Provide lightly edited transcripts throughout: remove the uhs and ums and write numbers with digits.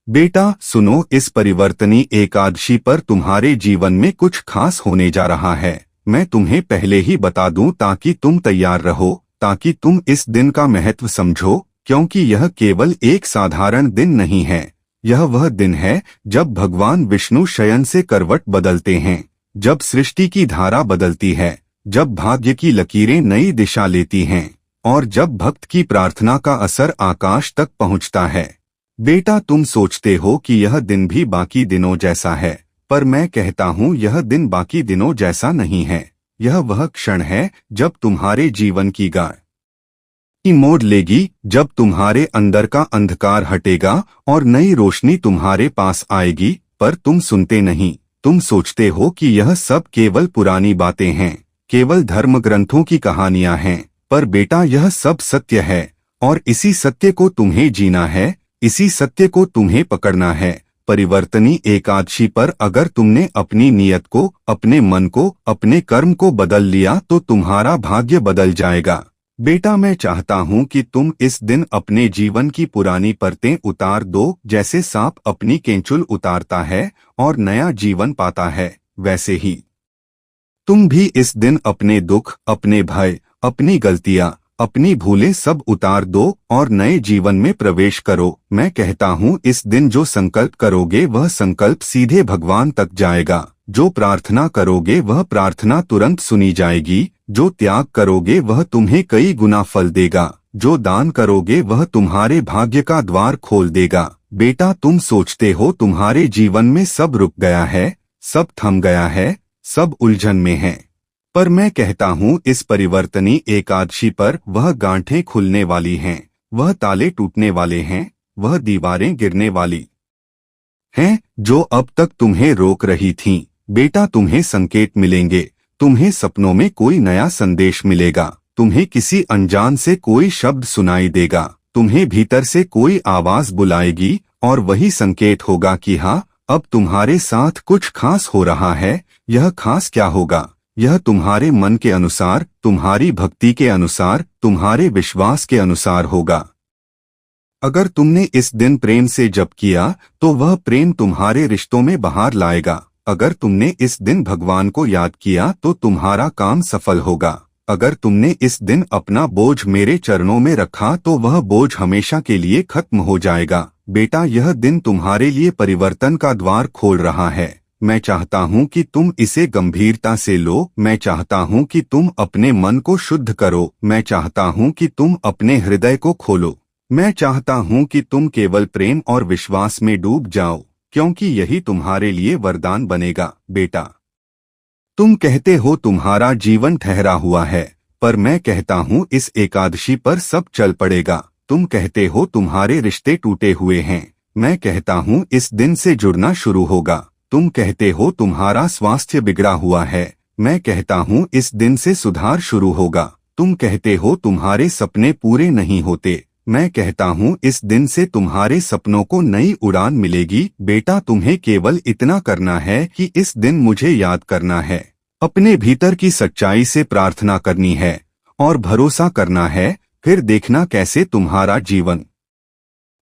बेटा सुनो, इस परिवर्तनी एकादशी पर तुम्हारे जीवन में कुछ खास होने जा रहा है। मैं तुम्हें पहले ही बता दूं ताकि तुम तैयार रहो, ताकि तुम इस दिन का महत्व समझो, क्योंकि यह केवल एक साधारण दिन नहीं है। यह वह दिन है जब भगवान विष्णु शयन से करवट बदलते हैं, जब सृष्टि की धारा बदलती है, जब भाग्य की लकीरें नई दिशा लेती हैं और जब भक्त की प्रार्थना का असर आकाश तक पहुंचता है। बेटा तुम सोचते हो कि यह दिन भी बाकी दिनों जैसा है, पर मैं कहता हूँ यह दिन बाकी दिनों जैसा नहीं है। यह वह क्षण है जब तुम्हारे जीवन की गाय मोड़ लेगी, जब तुम्हारे अंदर का अंधकार हटेगा और नई रोशनी तुम्हारे पास आएगी। पर तुम सुनते नहीं, तुम सोचते हो कि यह सब केवल पुरानी बातें हैं, केवल धर्म ग्रंथों की कहानियां हैं। पर बेटा यह सब सत्य है और इसी सत्य को तुम्हें जीना है, इसी सत्य को तुम्हें पकड़ना है। परिवर्तनी एकादशी पर अगर तुमने अपनी नीयत को, अपने मन को, अपने कर्म को बदल लिया तो तुम्हारा भाग्य बदल जाएगा। बेटा मैं चाहता हूँ कि तुम इस दिन अपने जीवन की पुरानी परतें उतार दो। जैसे सांप अपनी केंचुल उतारता है और नया जीवन पाता है, वैसे ही तुम भी इस दिन अपने दुख, अपने भय, अपनी गलतियां, अपनी भूलें सब उतार दो और नए जीवन में प्रवेश करो। मैं कहता हूँ इस दिन जो संकल्प करोगे वह संकल्प सीधे भगवान तक जाएगा। जो प्रार्थना करोगे वह प्रार्थना तुरंत सुनी जाएगी। जो त्याग करोगे वह तुम्हें कई गुना फल देगा। जो दान करोगे वह तुम्हारे भाग्य का द्वार खोल देगा। बेटा तुम सोचते हो तुम्हारे जीवन में सब रुक गया है, सब थम गया है, सब उलझन में है। पर मैं कहता हूँ इस परिवर्तनी एकादशी पर वह गांठें खुलने वाली हैं, वह ताले टूटने वाले हैं, वह दीवारें गिरने वाली हैं जो अब तक तुम्हें रोक रही थीं। बेटा तुम्हें संकेत मिलेंगे, तुम्हें सपनों में कोई नया संदेश मिलेगा, तुम्हें किसी अनजान से कोई शब्द सुनाई देगा, तुम्हें भीतर से कोई आवाज बुलाएगी और वही संकेत होगा कि हाँ अब तुम्हारे साथ कुछ खास हो रहा है। यह खास क्या होगा? यह तुम्हारे मन के अनुसार, तुम्हारी भक्ति के अनुसार, तुम्हारे विश्वास के अनुसार होगा। अगर तुमने इस दिन प्रेम से जप किया तो वह प्रेम तुम्हारे रिश्तों में बहार लाएगा। अगर तुमने इस दिन भगवान को याद किया तो तुम्हारा काम सफल होगा। अगर तुमने इस दिन अपना बोझ मेरे चरणों में रखा तो वह बोझ हमेशा के लिए खत्म हो जाएगा। बेटा यह दिन तुम्हारे लिए परिवर्तन का द्वार खोल रहा है। मैं चाहता हूँ कि तुम इसे गंभीरता से लो। मैं चाहता हूँ कि तुम अपने मन को शुद्ध करो। मैं चाहता हूँ कि तुम अपने हृदय को खोलो। मैं चाहता हूँ कि तुम केवल प्रेम और विश्वास में डूब जाओ, क्योंकि यही तुम्हारे लिए वरदान बनेगा। बेटा तुम कहते हो तुम्हारा जीवन ठहरा हुआ है, पर मैं कहता हूँ इस एकादशी पर सब चल पड़ेगा। तुम कहते हो तुम्हारे रिश्ते टूटे हुए हैं, मैं कहता हूँ इस दिन से जुड़ना शुरू होगा। तुम कहते हो तुम्हारा स्वास्थ्य बिगड़ा हुआ है, मैं कहता हूँ इस दिन से सुधार शुरू होगा। तुम कहते हो तुम्हारे सपने पूरे नहीं होते, मैं कहता हूँ इस दिन से तुम्हारे सपनों को नई उड़ान मिलेगी। बेटा तुम्हें केवल इतना करना है कि इस दिन मुझे याद करना है, अपने भीतर की सच्चाई से प्रार्थना करनी है और भरोसा करना है। फिर देखना कैसे तुम्हारा जीवन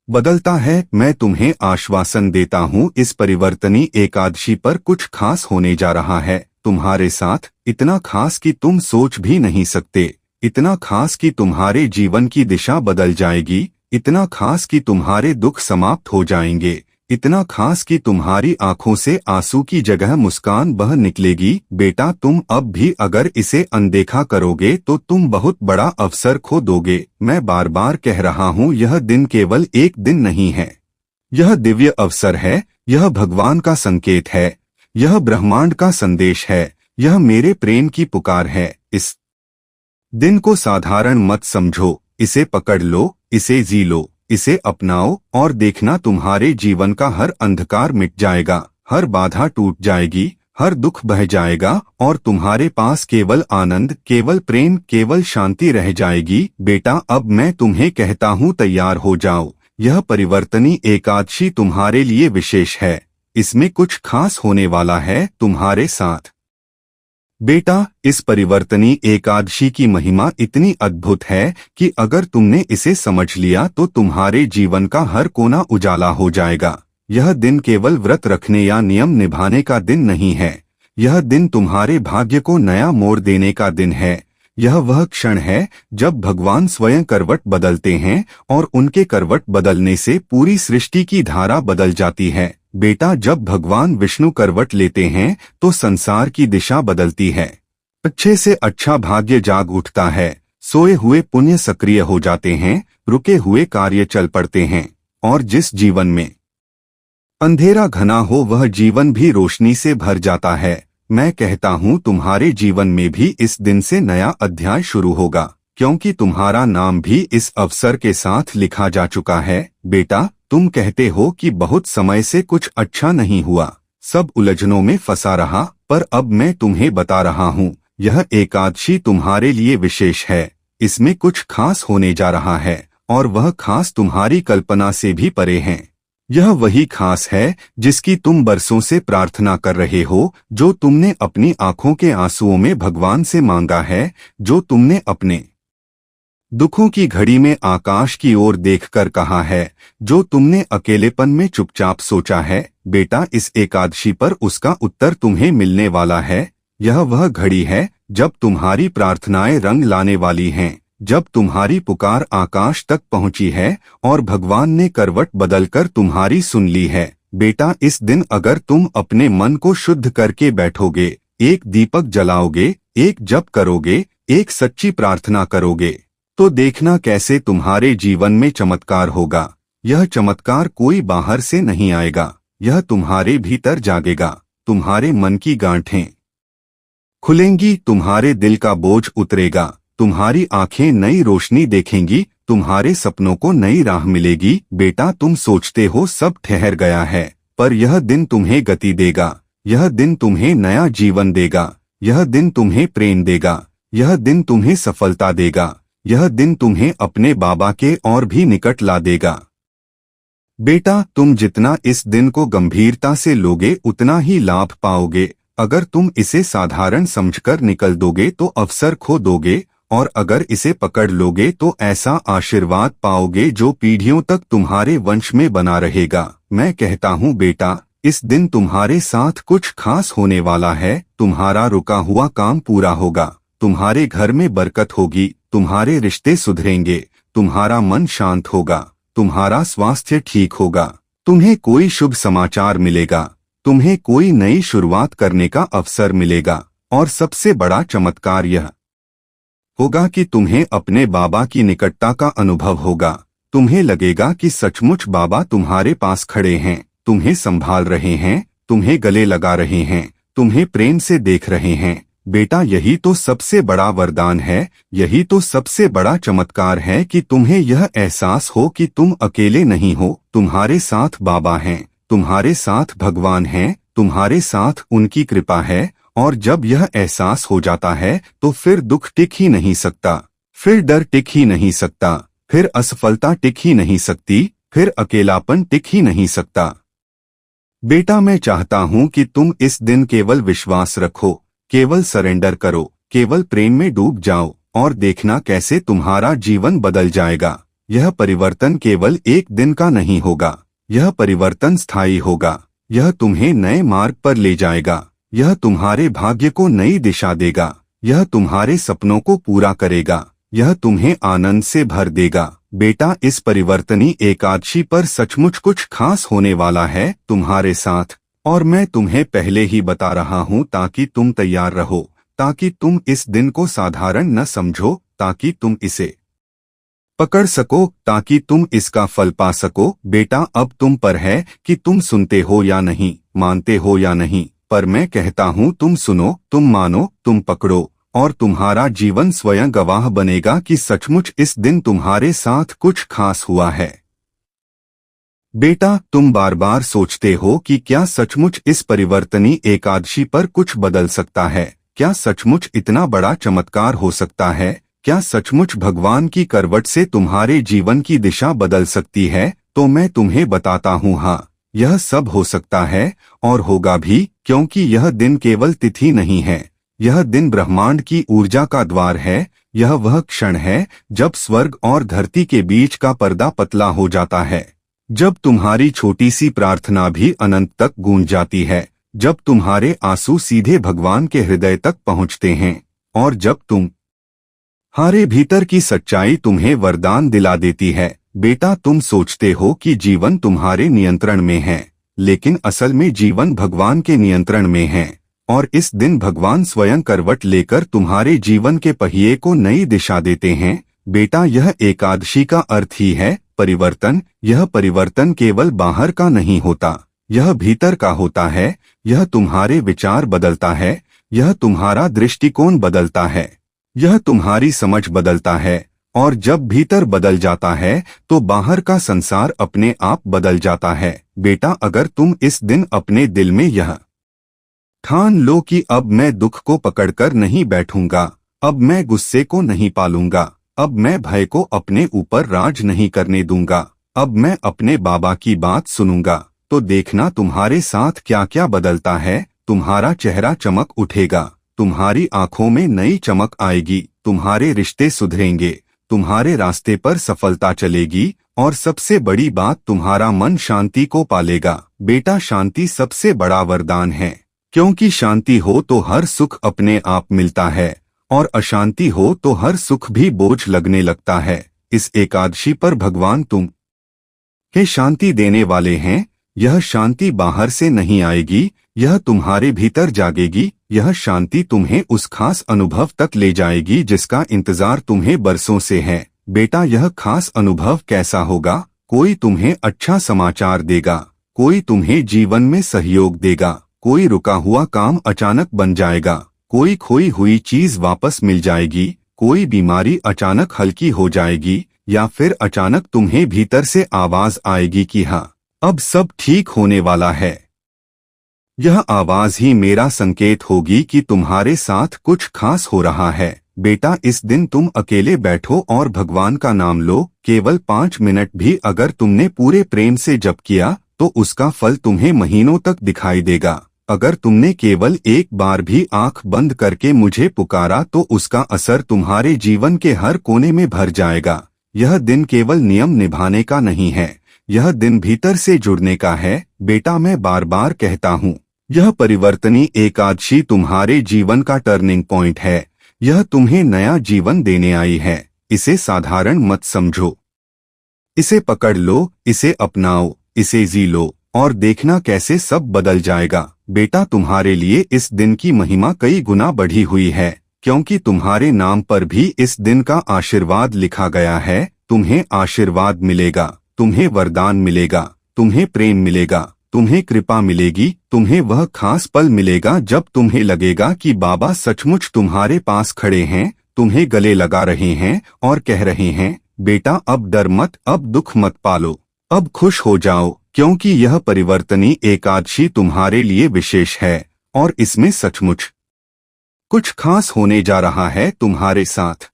बदलता है। मैं तुम्हें आश्वासन देता हूँ इस परिवर्तनी एकादशी पर कुछ खास होने जा रहा है तुम्हारे साथ। इतना खास कि तुम सोच भी नहीं सकते, इतना खास कि तुम्हारे जीवन की दिशा बदल जाएगी, इतना खास कि तुम्हारे दुख समाप्त हो जाएंगे, इतना खास कि तुम्हारी आंखों से आंसू की जगह मुस्कान बह निकलेगी। बेटा तुम अब भी अगर इसे अनदेखा करोगे तो तुम बहुत बड़ा अवसर खो दोगे। मैं बार बार कह रहा हूँ यह दिन केवल एक दिन नहीं है, यह दिव्य अवसर है, यह भगवान का संकेत है, यह ब्रह्मांड का संदेश है, यह मेरे प्रेम की पुकार है। इस दिन को साधारण मत समझो, इसे पकड़ लो, इसे जी लो, इसे अपनाओ और देखना तुम्हारे जीवन का हर अंधकार मिट जाएगा, हर बाधा टूट जाएगी, हर दुख बह जाएगा और तुम्हारे पास केवल आनंद, केवल प्रेम, केवल शांति रह जाएगी। बेटा अब मैं तुम्हें कहता हूँ तैयार हो जाओ। यह परिवर्तनी एकादशी तुम्हारे लिए विशेष है, इसमें कुछ खास होने वाला है तुम्हारे साथ। बेटा इस परिवर्तनी एकादशी की महिमा इतनी अद्भुत है कि अगर तुमने इसे समझ लिया तो तुम्हारे जीवन का हर कोना उजाला हो जाएगा। यह दिन केवल व्रत रखने या नियम निभाने का दिन नहीं है। यह दिन तुम्हारे भाग्य को नया मोड़ देने का दिन है। यह वह क्षण है जब भगवान स्वयं करवट बदलते हैं और उनके करवट बदलने से पूरी सृष्टि की धारा बदल जाती है। बेटा, जब भगवान विष्णु करवट लेते हैं तो संसार की दिशा बदलती है। अच्छे से अच्छा भाग्य जाग उठता है, सोए हुए पुण्य सक्रिय हो जाते हैं, रुके हुए कार्य चल पड़ते हैं और जिस जीवन में अंधेरा घना हो वह जीवन भी रोशनी से भर जाता है। मैं कहता हूँ तुम्हारे जीवन में भी इस दिन से नया अध्याय शुरू होगा, क्योंकि तुम्हारा नाम भी इस अवसर के साथ लिखा जा चुका है। बेटा, तुम कहते हो कि बहुत समय से कुछ अच्छा नहीं हुआ, सब उलझनों में फंसा रहा, पर अब मैं तुम्हें बता रहा हूँ, यह एकादशी तुम्हारे लिए विशेष है। इसमें कुछ खास होने जा रहा है और वह खास तुम्हारी कल्पना से भी परे है। यह वही खास है जिसकी तुम बरसों से प्रार्थना कर रहे हो, जो तुमने अपनी आंखों के आंसुओं में भगवान से मांगा है, जो तुमने अपने दुखों की घड़ी में आकाश की ओर देखकर कहा है, जो तुमने अकेलेपन में चुपचाप सोचा है। बेटा, इस एकादशी पर उसका उत्तर तुम्हें मिलने वाला है। यह वह घड़ी है जब तुम्हारी प्रार्थनाएं रंग लाने वाली हैं, जब तुम्हारी पुकार आकाश तक पहुंची है और भगवान ने करवट बदलकर तुम्हारी सुन ली है। बेटा, इस दिन अगर तुम अपने मन को शुद्ध करके बैठोगे, एक दीपक जलाओगे, एक जप करोगे, एक सच्ची प्रार्थना करोगे, तो देखना कैसे तुम्हारे जीवन में चमत्कार होगा। यह चमत्कार कोई बाहर से नहीं आएगा, यह तुम्हारे भीतर जागेगा। तुम्हारे मन की गांठें खुलेंगी, तुम्हारे दिल का बोझ उतरेगा, तुम्हारी आंखें नई रोशनी देखेंगी, तुम्हारे सपनों को नई राह मिलेगी। बेटा, तुम सोचते हो सब ठहर गया है, पर यह दिन तुम्हें गति देगा, यह दिन तुम्हें नया जीवन देगा, यह दिन तुम्हें प्रेम देगा, यह दिन तुम्हें सफलता देगा, यह दिन तुम्हें अपने बाबा के और भी निकट ला देगा। बेटा, तुम जितना इस दिन को गंभीरता से लोगे उतना ही लाभ पाओगे। अगर तुम इसे साधारण समझकर निकल दोगे तो अवसर खो दोगे, और अगर इसे पकड़ लोगे तो ऐसा आशीर्वाद पाओगे जो पीढ़ियों तक तुम्हारे वंश में बना रहेगा। मैं कहता हूँ बेटा, इस दिन तुम्हारे साथ कुछ खास होने वाला है। तुम्हारा रुका हुआ काम पूरा होगा, तुम्हारे घर में बरकत होगी, तुम्हारे रिश्ते सुधरेंगे, तुम्हारा मन शांत होगा, तुम्हारा स्वास्थ्य ठीक होगा, तुम्हें कोई शुभ समाचार मिलेगा, तुम्हें कोई नई शुरुआत करने का अवसर मिलेगा। और सबसे बड़ा चमत्कार यह होगा कि तुम्हें अपने बाबा की निकटता का अनुभव होगा। तुम्हें लगेगा कि सचमुच बाबा तुम्हारे पास खड़े हैं, तुम्हें संभाल रहे हैं, तुम्हें गले लगा रहे हैं, तुम्हें प्रेम से देख रहे हैं। बेटा, यही तो सबसे बड़ा वरदान है, यही तो सबसे बड़ा चमत्कार है कि तुम्हें यह एहसास हो कि तुम अकेले नहीं हो, तुम्हारे साथ बाबा हैं, तुम्हारे साथ भगवान हैं, तुम्हारे साथ उनकी कृपा है। और जब यह एहसास हो जाता है तो फिर दुख टिक ही नहीं सकता, फिर डर टिक ही नहीं सकता, फिर असफलता टिक ही नहीं सकती, फिर अकेलापन टिक ही नहीं सकता। बेटा, मैं चाहता हूँ कि तुम इस दिन केवल विश्वास रखो, केवल सरेंडर करो, केवल प्रेम में डूब जाओ और देखना कैसे तुम्हारा जीवन बदल जाएगा। यह परिवर्तन केवल एक दिन का नहीं होगा, यह परिवर्तन स्थायी होगा। यह तुम्हें नए मार्ग पर ले जाएगा, यह तुम्हारे भाग्य को नई दिशा देगा, यह तुम्हारे सपनों को पूरा करेगा, यह तुम्हें आनंद से भर देगा। बेटा, इस परिवर्तनी एकादशी पर सचमुच कुछ खास होने वाला है तुम्हारे साथ, और मैं तुम्हें पहले ही बता रहा हूँ ताकि तुम तैयार रहो, ताकि तुम इस दिन को साधारण न समझो, ताकि तुम इसे पकड़ सको, ताकि तुम इसका फल पा सको। बेटा, अब तुम पर है कि तुम सुनते हो या नहीं, मानते हो या नहीं, पर मैं कहता हूँ तुम सुनो, तुम मानो, तुम पकड़ो, और तुम्हारा जीवन स्वयं गवाह बनेगा कि सचमुच इस दिन तुम्हारे साथ कुछ खास हुआ है। बेटा, तुम बार बार सोचते हो कि क्या सचमुच इस परिवर्तनी एकादशी पर कुछ बदल सकता है, क्या सचमुच इतना बड़ा चमत्कार हो सकता है, क्या सचमुच भगवान की करवट से तुम्हारे जीवन की दिशा बदल सकती है। तो मैं तुम्हें बताता हूँ, हाँ, यह सब हो सकता है और होगा भी, क्योंकि यह दिन केवल तिथि नहीं है, यह दिन ब्रह्मांड की ऊर्जा का द्वार है। यह वह क्षण है जब स्वर्ग और धरती के बीच का पर्दा पतला हो जाता है, जब तुम्हारी छोटी सी प्रार्थना भी अनंत तक गूंज जाती है, जब तुम्हारे आंसू सीधे भगवान के हृदय तक पहुंचते हैं, और जब तुम्हारे भीतर की सच्चाई तुम्हें वरदान दिला देती है। बेटा, तुम सोचते हो कि जीवन तुम्हारे नियंत्रण में है, लेकिन असल में जीवन भगवान के नियंत्रण में है। और इस दिन भगवान स्वयं करवट लेकर तुम्हारे जीवन के पहिए को नई दिशा देते हैं। बेटा, यह एकादशी का अर्थ ही है परिवर्तन। यह परिवर्तन केवल बाहर का नहीं होता, यह भीतर का होता है। यह तुम्हारे विचार बदलता है, यह तुम्हारा दृष्टिकोण बदलता है, यह तुम्हारी समझ बदलता है। और जब भीतर बदल जाता है तो बाहर का संसार अपने आप बदल जाता है। बेटा, अगर तुम इस दिन अपने दिल में यह ठान लो कि अब मैं दुख को पकड़कर नहीं बैठूंगा, अब मैं गुस्से को नहीं पालूंगा, अब मैं भय को अपने ऊपर राज नहीं करने दूंगा, अब मैं अपने बाबा की बात सुनूंगा, तो देखना तुम्हारे साथ क्या क्या बदलता है। तुम्हारा चेहरा चमक उठेगा, तुम्हारी आंखों में नई चमक आएगी, तुम्हारे रिश्ते सुधरेंगे, तुम्हारे रास्ते पर सफलता चलेगी, और सबसे बड़ी बात, तुम्हारा मन शांति को पालेगा। बेटा, शांति सबसे बड़ा वरदान है, क्योंकि शांति हो तो हर सुख अपने आप मिलता है, और अशांति हो तो हर सुख भी बोझ लगने लगता है। इस एकादशी पर भगवान तुम के शांति देने वाले हैं। यह शांति बाहर से नहीं आएगी, यह तुम्हारे भीतर जागेगी। यह शांति तुम्हें उस खास अनुभव तक ले जाएगी जिसका इंतजार तुम्हें बरसों से है। बेटा, यह खास अनुभव कैसा होगा? कोई तुम्हें अच्छा समाचार देगा, कोई तुम्हें जीवन में सहयोग देगा, कोई रुका हुआ काम अचानक बन जाएगा, कोई खोई हुई चीज वापस मिल जाएगी, कोई बीमारी अचानक हल्की हो जाएगी, या फिर अचानक तुम्हें भीतर से आवाज आएगी कि हाँ, अब सब ठीक होने वाला है। यह आवाज ही मेरा संकेत होगी कि तुम्हारे साथ कुछ खास हो रहा है। बेटा, इस दिन तुम अकेले बैठो और भगवान का नाम लो। केवल 5 मिनट भी अगर तुमने पूरे प्रेम से जप किया तो उसका फल तुम्हें महीनों तक दिखाई देगा। अगर तुमने केवल एक बार भी आंख बंद करके मुझे पुकारा तो उसका असर तुम्हारे जीवन के हर कोने में भर जाएगा। यह दिन केवल नियम निभाने का नहीं है, यह दिन भीतर से जुड़ने का है। बेटा, मैं बार बार कहता हूँ, यह परिवर्तनी एकादशी तुम्हारे जीवन का टर्निंग पॉइंट है। यह तुम्हें नया जीवन देने आई है। इसे साधारण मत समझो, इसे पकड़ लो, इसे अपनाओ, इसे जी लो, और देखना कैसे सब बदल जाएगा। बेटा, तुम्हारे लिए इस दिन की महिमा कई गुना बढ़ी हुई है, क्योंकि तुम्हारे नाम पर भी इस दिन का आशीर्वाद लिखा गया है। तुम्हें आशीर्वाद मिलेगा, तुम्हें वरदान मिलेगा, तुम्हें प्रेम मिलेगा, तुम्हें कृपा मिलेगी, तुम्हें वह खास पल मिलेगा जब तुम्हें लगेगा कि बाबा सचमुच तुम्हारे पास खड़े हैं, तुम्हें गले लगा रहे हैं और कह रहे हैं, बेटा, अब डर मत, अब दुख मत पालो, अब खुश हो जाओ, क्योंकि यह परिवर्तनी एकादशी तुम्हारे लिए विशेष है और इसमें सचमुच कुछ खास होने जा रहा है तुम्हारे साथ।